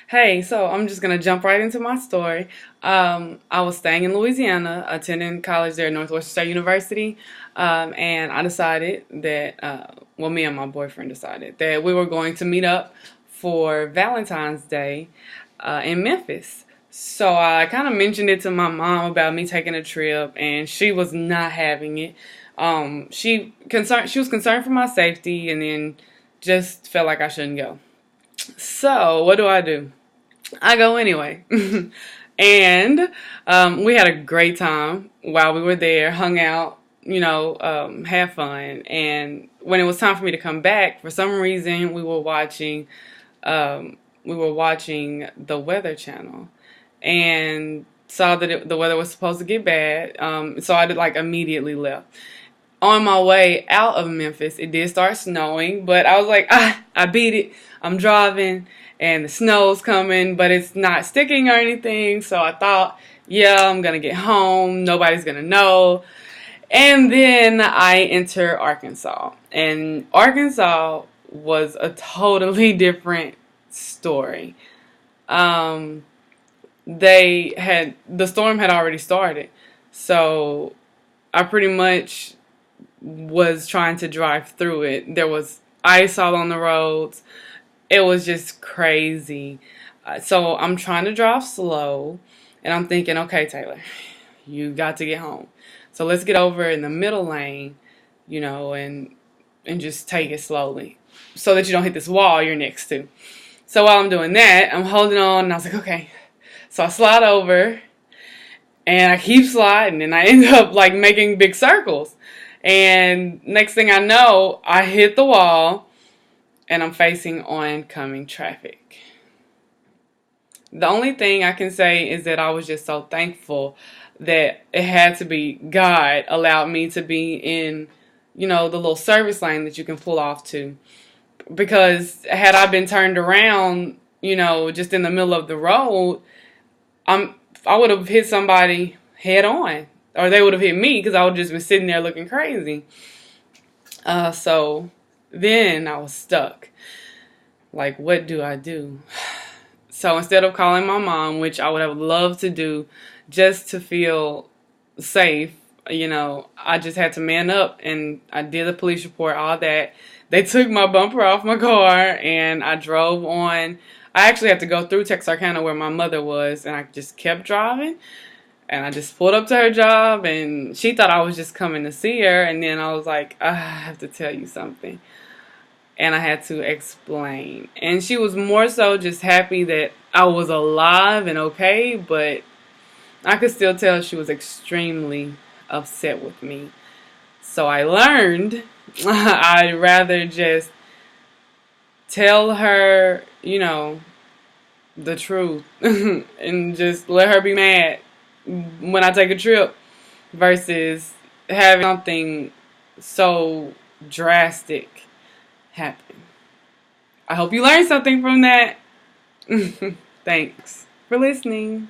Hey, so I'm just gonna jump right into my story. I was staying in Louisiana, attending college there at Northwestern State University, and I decided that, well, me and my boyfriend decided that we were going to meet up for Valentine's Day in Memphis. So I kind of mentioned it to my mom about me taking a trip, and she was not having it. She was concerned for my safety, and then just felt like I shouldn't go. So what do? I go anyway. And we had a great time while we were there, hung out, had fun. And when it was time for me to come back, for some reason, we were watching the Weather Channel and saw that the weather was supposed to get bad. So I did like immediately left. On my way out of Memphis, it did start snowing, but I was like, I beat it. I'm driving and the snow's coming, but it's not sticking or anything. So I thought, yeah, I'm going to get home. Nobody's going to know. And then I enter Arkansas. And Arkansas was a totally different story. Um, the storm had already started. So I pretty much was trying to drive through it. There was ice all on the roads. It was just crazy. So I'm trying to drive slow, and I'm thinking, okay, Taylor, you got to get home. So let's get over in the middle lane, and just take it slowly so that you don't hit this wall you're next to. So while I'm doing that, I'm holding on, and I was like, okay. So I slide over, and I keep sliding, and I end up like making big circles. And next thing I know, I hit the wall and I'm facing oncoming traffic. The only thing I can say is that I was just so thankful that it had to be God allowed me to be in, the little service lane that you can pull off to. Because had I been turned around, just in the middle of the road, I would have hit somebody head on. Or they would have hit me because I would have just been sitting there looking crazy. So then I was stuck. Like, what do I do? So instead of calling my mom, which I would have loved to do just to feel safe, I just had to man up and I did a police report, all that. They took my bumper off my car and I drove on. I actually had to go through Texarkana where my mother was, and I just kept driving. And I just pulled up to her job, and she thought I was just coming to see her. And then I was like, I have to tell you something. And I had to explain. And she was more so just happy that I was alive and okay, but I could still tell she was extremely upset with me. So I learned I'd rather just tell her, the truth and just let her be mad when I take a trip versus having something so drastic happen. I hope you learned something from that. Thanks for listening.